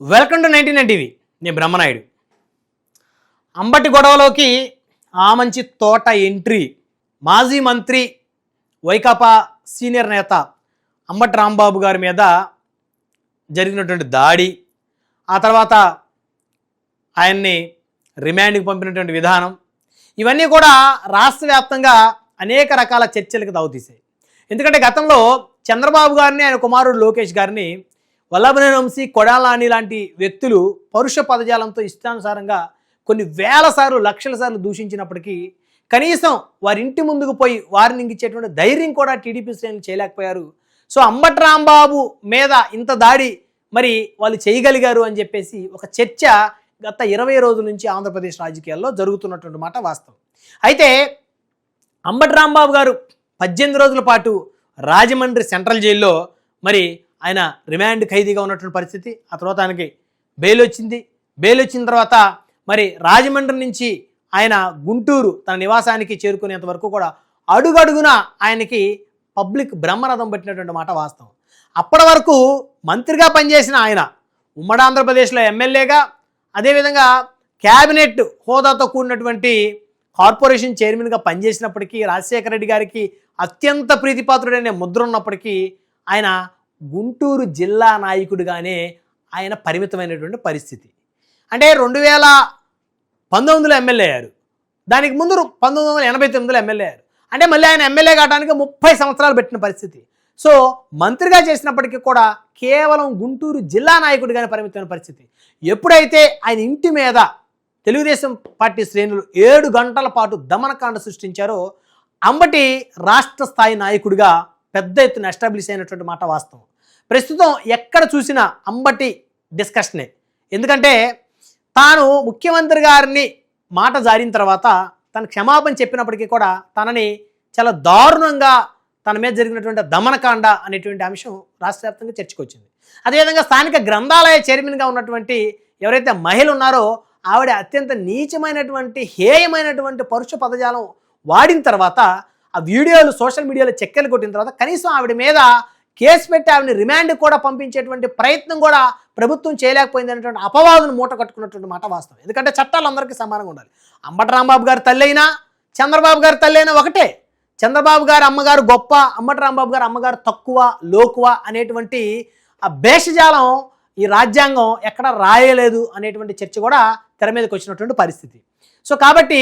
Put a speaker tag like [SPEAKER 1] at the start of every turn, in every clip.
[SPEAKER 1] Welcome to 99 TV. నేను బ్రహ్మనాయుడు. అంబటి గొడవలోకి ఆమంచి తోట entry. మాజీ మంత్రి వైకాపా సీనియర్ నేత అంబటి రాంబాబు గారి మీద జరిగినటువంటి దాడి, ఆ తర్వాత ఆయన్ని రిమాండ్కి పంపినటువంటి విధానం, ఇవన్నీ కూడా రాష్ట్ర వ్యాప్తంగా అనేక రకాల చర్చలకు దావతీశాయి. ఎందుకంటే గతంలో చంద్రబాబు గారిని, ఆయన కుమారుడు లోకేష్ గారిని వల్లభనేని వంశీ, కొడాల నాని లాంటి వ్యక్తులు పరుష పదజాలంతో ఇష్టానుసారంగా కొన్ని వేల సార్లు, లక్షల సార్లు దూషించినప్పటికీ కనీసం వారి ఇంటి ముందుకు పోయి వారిని ఇంగిచ్చేటువంటి ధైర్యం కూడా టీడీపీ శ్రేణులు చేయలేకపోయారు. సో అంబటి రాంబాబు మీద ఇంత దాడి మరి వాళ్ళు చేయగలిగారు అని చెప్పేసి ఒక చర్చ గత 20 రోజుల నుంచి ఆంధ్రప్రదేశ్ రాజకీయాల్లో జరుగుతున్నటువంటి మాట వాస్తవం. అయితే అంబటి రాంబాబు గారు 18 రోజుల పాటు రాజమండ్రి సెంట్రల్ జైల్లో మరి ఆయన రిమాండ్ ఖైదీగా ఉన్నటువంటి పరిస్థితి. ఆ తర్వాత ఆయనకి బెయిల్ వచ్చింది. బెయిల్ వచ్చిన తర్వాత మరి రాజమండ్రి నుంచి ఆయన గుంటూరు తన నివాసానికి చేరుకునేంత వరకు కూడా అడుగడుగున ఆయనకి పబ్లిక్ బ్రహ్మరథం పట్టినటువంటి మాట వాస్తవం. అప్పటి వరకు మంత్రిగా పనిచేసిన ఆయన ఉమ్మడి ఆంధ్రప్రదేశ్లో ఎమ్మెల్యేగా, అదేవిధంగా క్యాబినెట్ హోదాతో కూడినటువంటి కార్పొరేషన్ చైర్మన్గా పనిచేసినప్పటికీ, రాజశేఖర రెడ్డి గారికి అత్యంత ప్రీతిపాత్రుడైన ముద్ర ఉన్నప్పటికీ ఆయన గుంటూరు జిల్లా నాయకుడిగానే ఆయన పరిమితమైనటువంటి పరిస్థితి. అంటే 2019లో ఎమ్మెల్యే అయ్యారు, దానికి ముందు 1989లో ఎమ్మెల్యే అయ్యారు. అంటే మళ్ళీ ఆయన ఎమ్మెల్యే కావడానికి 30 సంవత్సరాలు పెట్టిన పరిస్థితి. సో మంత్రిగా చేసినప్పటికీ కూడా కేవలం గుంటూరు జిల్లా నాయకుడిగానే పరిమితమైన పరిస్థితి. ఎప్పుడైతే ఆయన ఇంటి మీద తెలుగుదేశం పార్టీ శ్రేణులు 7 గంటల పాటు దమనకాండ సృష్టించారో అంబటి రాష్ట్ర స్థాయి నాయకుడిగా పెద్ద ఎత్తున ఎస్టాబ్లిష్ అయినటువంటి మాట వాస్తవం. ప్రస్తుతం ఎక్కడ చూసినా అంబటి డిస్కషనే. ఎందుకంటే తాను ముఖ్యమంత్రి గారిని మాట జారిన తర్వాత తను క్షమాపణ చెప్పినప్పటికీ కూడా తనని చాలా దారుణంగా తన మీద జరిగినటువంటి దమనకాండ అనేటువంటి అంశం రాష్ట్ర వ్యాప్తంగా చర్చకు వచ్చింది. అదేవిధంగా స్థానిక గ్రంథాలయ చైర్మన్గా ఉన్నటువంటి ఎవరైతే మహిళ ఉన్నారో ఆవిడ అత్యంత నీచమైనటువంటి, హేయమైనటువంటి పరుష పదజాలం వాడిన తర్వాత ఆ వీడియోలు సోషల్ మీడియాలో చెక్కలు కొట్టిన తర్వాత కనీసం ఆవిడ మీద కేసు పెట్టి ఆవిడని రిమాండ్ కూడా పంపించేటువంటి ప్రయత్నం కూడా ప్రభుత్వం చేయలేకపోయింది అనేటువంటి అపవాదును మూట కట్టుకున్నటువంటి మాట వాస్తవం. ఎందుకంటే చట్టాలు అందరికీ సమానంగా ఉండాలి. అంబటి రాంబాబు గారి తల్లి అయినా, చంద్రబాబు గారి తల్లి అయినా ఒకటే. చంద్రబాబు గారి అమ్మగారు గొప్ప, అంబటి రాంబాబు గారు అమ్మగారు తక్కువ, లోకువ అనేటువంటి ఆ భేషజాలం ఈ రాజ్యాంగం ఎక్కడ రాయలేదు అనేటువంటి చర్చ కూడా తెర మీదకి వచ్చినటువంటి పరిస్థితి. సో కాబట్టి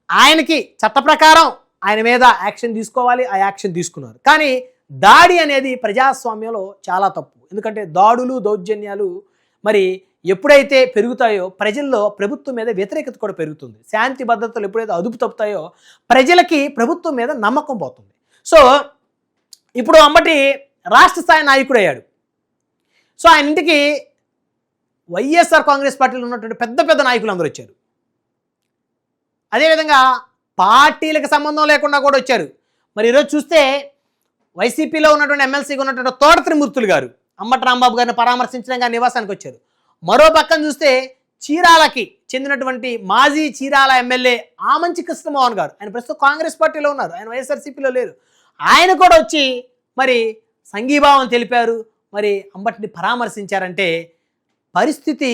[SPEAKER 1] ఆయనకి చట్ట ప్రకారం ఆయన మీద యాక్షన్ తీసుకోవాలి, ఆ యాక్షన్ తీసుకున్నారు. కానీ దాడి అనేది ప్రజాస్వామ్యంలో చాలా తప్పు. ఎందుకంటే దాడులు, దౌర్జన్యాలు మరి ఎప్పుడైతే పెరుగుతాయో ప్రజల్లో ప్రభుత్వం మీద వ్యతిరేకత కూడా పెరుగుతుంది. శాంతి భద్రతలు ఎప్పుడైతే అదుపు తప్పుతాయో ప్రజలకి ప్రభుత్వం మీద నమ్మకం పోతుంది. సో ఇప్పుడు అంబటి రాష్ట్ర స్థాయి నాయకుడు అయ్యాడు. సో ఆయన ఇంటికి వైఎస్ఆర్ కాంగ్రెస్ పార్టీలో ఉన్నటువంటి పెద్ద పెద్ద నాయకులు అందరూ వచ్చారు. అదేవిధంగా పార్టీలకు సంబంధం లేకుండా కూడా వచ్చారు. మరి ఈరోజు చూస్తే వైసీపీలో ఉన్నటువంటి ఎమ్మెల్సీగా ఉన్నటువంటి తోట త్రిమూర్తులు గారు అంబటి రాంబాబు గారిని పరామర్శించడానికి నివాసానికి వచ్చారు. మరో పక్కన చూస్తే చీరాలకి చెందినటువంటి మాజీ చీరాల ఎమ్మెల్యే ఆమంచి కృష్ణమోహన్ గారు, ఆయన ప్రస్తుతం కాంగ్రెస్ పార్టీలో ఉన్నారు, ఆయన వైఎస్ఆర్సీపీలో లేరు, ఆయన కూడా వచ్చి మరి సంఘీభావం తెలిపారు, మరి అంబటిని పరామర్శించారంటే పరిస్థితి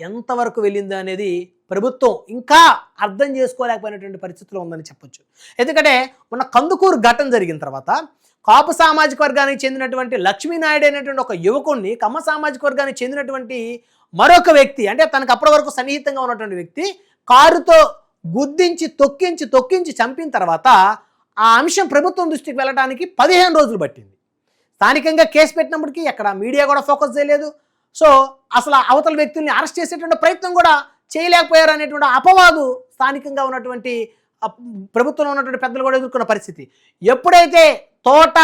[SPEAKER 1] ఎంతవరకు వెళ్ళింది అనేది ప్రభుత్వం ఇంకా అర్థం చేసుకోలేకపోయినటువంటి పరిస్థితిలో ఉందని చెప్పొచ్చు. ఎందుకంటే మొన్న కందుకూరు ఘటన జరిగిన తర్వాత కాపు సామాజిక వర్గానికి చెందినటువంటి లక్ష్మీనాయుడు అనేటువంటి ఒక యువకుడిని కమ్మ సామాజిక వర్గానికి చెందినటువంటి మరొక వ్యక్తి, అంటే తనకు అప్పటి వరకు సన్నిహితంగా ఉన్నటువంటి వ్యక్తి కారుతో గుద్దించి తొక్కించి చంపిన తర్వాత ఆ అంశం ప్రభుత్వం దృష్టికి వెళ్ళడానికి 15 రోజులు పట్టింది. స్థానికంగా కేసు పెట్టినప్పటికీ ఎక్కడ మీడియా కూడా ఫోకస్ చేయలేదు. సో అసలు అవతల వ్యక్తుల్ని అరెస్ట్ చేసేటువంటి ప్రయత్నం కూడా చేయలేకపోయారు అనేటువంటి అపవాదు స్థానికంగా ఉన్నటువంటి ప్రభుత్వంలో ఉన్నటువంటి పెద్దలు కూడా ఎదుర్కొన్న పరిస్థితి. ఎప్పుడైతే తోట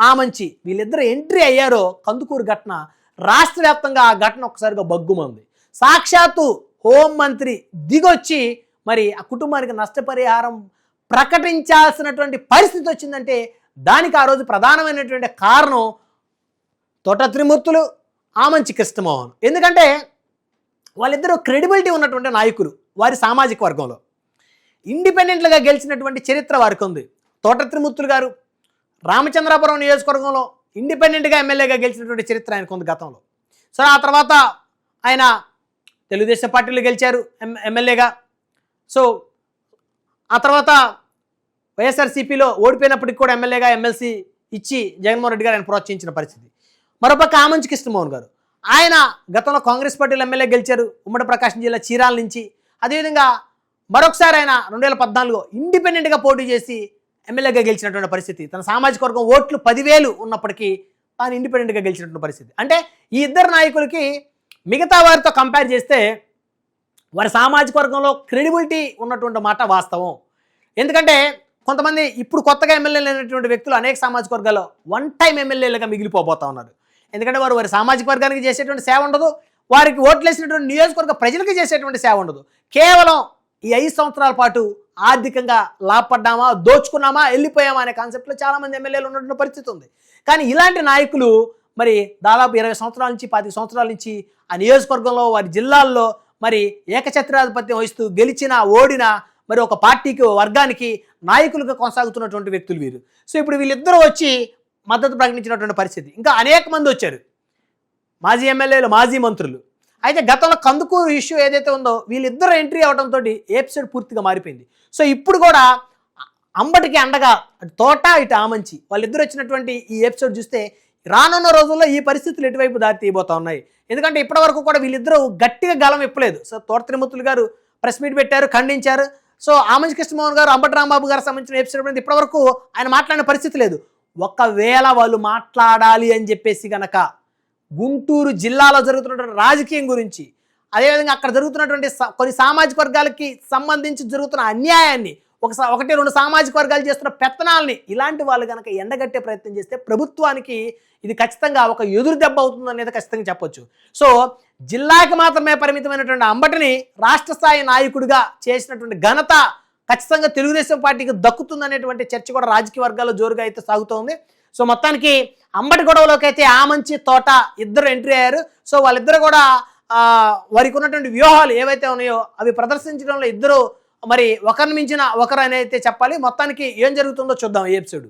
[SPEAKER 1] ఆమంచి వీళ్ళిద్దరు ఎంట్రీ అయ్యారో కందుకూరు ఘటన రాష్ట్ర వ్యాప్తంగా ఆ ఘటన ఒక్కసారిగా బగ్గుమంది. సాక్షాత్తు హోంమంత్రి దిగొచ్చి మరి ఆ కుటుంబానికి నష్టపరిహారం ప్రకటించాల్సినటువంటి పరిస్థితి వచ్చిందంటే దానికి ఆ రోజు ప్రధానమైనటువంటి కారణం తోట త్రిమూర్తులు, ఆమంచి కృష్ణమోహన్. ఎందుకంటే వాళ్ళిద్దరూ క్రెడిబిలిటీ ఉన్నటువంటి నాయకులు వారి సామాజిక వర్గంలో. ఇండిపెండెంట్లుగా గెలిచినటువంటి చరిత్ర వారికి ఉంది. తోట త్రిమూర్తులు గారు రామచంద్రాపురం నియోజకవర్గంలో ఇండిపెండెంట్గా ఎమ్మెల్యేగా గెలిచినటువంటి చరిత్ర ఆయనకు ఉంది గతంలో. సరే ఆ తర్వాత ఆయన తెలుగుదేశం పార్టీలో గెలిచారు ఎమ్మెల్యేగా. సో ఆ తర్వాత వైఎస్ఆర్సీపీలో ఓడిపోయినప్పటికి కూడా ఎమ్మెల్యేగా ఎమ్మెల్సీ ఇచ్చి జగన్మోహన్ రెడ్డి గారు ఆయన ప్రోత్సహించిన పరిస్థితి. మరోపక్క ఆమంచి కృష్ణమోహన్ గారు, ఆయన గతంలో కాంగ్రెస్ పార్టీలో ఎమ్మెల్యే గెలిచారు ఉమ్మడి ప్రకాశం జిల్లా చీరాల నుంచి. అదేవిధంగా మరొకసారి ఆయన 2014 ఇండిపెండెంట్గా పోటీ చేసి ఎమ్మెల్యేగా గెలిచినటువంటి పరిస్థితి. తన సామాజిక వర్గం ఓట్లు 10,000 ఉన్నప్పటికీ తాను ఇండిపెండెంట్గా గెలిచినటువంటి పరిస్థితి. అంటే ఈ ఇద్దరు నాయకులకి మిగతా వారితో కంపేర్ చేస్తే వారి సామాజిక వర్గంలో క్రెడిబిలిటీ ఉన్నటువంటి మాట వాస్తవం. ఎందుకంటే కొంతమంది ఇప్పుడు కొత్తగా ఎమ్మెల్యేలు అయినటువంటి వ్యక్తులు అనేక సామాజిక వర్గాల్లో వన్ టైం ఎమ్మెల్యేలుగా మిగిలిపోబోతా ఉన్నారు. ఎందుకంటే వారి సామాజిక వర్గానికి చేసేటువంటి సేవ ఉండదు, వారికి ఓట్లు వేసినటువంటి నియోజకవర్గ ప్రజలకి చేసేటువంటి సేవ ఉండదు. కేవలం ఈ 5 సంవత్సరాల పాటు ఆర్థికంగా లాభపడ్డామా, దోచుకున్నామా, వెళ్ళిపోయామా అనే కాన్సెప్ట్లో చాలామంది ఎమ్మెల్యేలు ఉన్నటువంటి పరిస్థితి ఉంది. కానీ ఇలాంటి నాయకులు మరి దాదాపు 20 సంవత్సరాల నుంచి 25 సంవత్సరాల నుంచి ఆ నియోజకవర్గంలో వారి జిల్లాల్లో మరి ఏకఛత్రాధిపత్యం వహిస్తూ గెలిచిన ఓడిన మరి ఒక పార్టీకి వర్గానికి నాయకులుగా కొనసాగుతున్నటువంటి వ్యక్తులు వీరు. సో ఇప్పుడు వీళ్ళిద్దరూ వచ్చి మద్దతు ప్రకటించినటువంటి పరిస్థితి. ఇంకా అనేక మంది వచ్చారు, మాజీ ఎమ్మెల్యేలు, మాజీ మంత్రులు. అయితే గతంలో కందుకూరు ఇష్యూ ఏదైతే ఉందో వీళ్ళిద్దరు ఎంట్రీ అవడంతో ఎపిసోడ్ పూర్తిగా మారిపోయింది. సో ఇప్పుడు కూడా అంబటికి అండగా అటు తోట ఇటు ఆమంచి వాళ్ళిద్దరు వచ్చినటువంటి ఈ ఎపిసోడ్ చూస్తే రానున్న రోజుల్లో ఈ పరిస్థితులు ఎటువైపు దారి తీయబోతా ఉన్నాయి. ఎందుకంటే ఇప్పటివరకు కూడా వీళ్ళిద్దరూ గట్టిగా గలం ఇప్పలేదు. సో తోట త్రిమూర్తులు గారు ప్రెస్ మీట్ పెట్టారు, ఖండించారు. సో ఆమంచి కృష్ణమోహన్ గారు, అంబటి రాంబాబు గారు సంబంధించిన ఎపిసోడ్ ఇప్పటివరకు ఆయన మాట్లాడిన పరిస్థితి లేదు. ఒకవేళ వాళ్ళు మాట్లాడాలి అని చెప్పేసి గనక గుంటూరు జిల్లాలో జరుగుతున్నటువంటి రాజకీయం గురించి, అదేవిధంగా అక్కడ జరుగుతున్నటువంటి కొన్ని సామాజిక వర్గాలకి సంబంధించి జరుగుతున్న అన్యాయాన్ని, 1-2 సామాజిక వర్గాలు చేస్తున్న పెత్తనాలని ఇలాంటి వాళ్ళు కనుక ఎండగట్టే ప్రయత్నం చేస్తే ప్రభుత్వానికి ఇది ఖచ్చితంగా ఒక ఎదురు దెబ్బ అవుతుందనేది ఖచ్చితంగా చెప్పొచ్చు. సో జిల్లాకి మాత్రమే పరిమితమైనటువంటి అంబటిని రాష్ట్ర స్థాయి నాయకుడిగా చేసినటువంటి ఘనత ఖచ్చితంగా తెలుగుదేశం పార్టీకి దక్కుతుందనేటువంటి చర్చ కూడా రాజకీయ వర్గాల్లో జోరుగా అయితే సాగుతోంది. సో మొత్తానికి అంబటి గొడవలోకి అయితే ఆమంచి తోట ఇద్దరు ఎంట్రీ అయ్యారు. సో వాళ్ళిద్దరు కూడా వారికి ఉన్నటువంటి వ్యూహాలు ఏవైతే ఉన్నాయో అవి ప్రదర్శించడంలో ఇద్దరు మరి ఒకరిని మించిన ఒకరు అని అయితే చెప్పాలి. మొత్తానికి ఏం జరుగుతుందో చూద్దాం ఈ ఎపిసోడ్.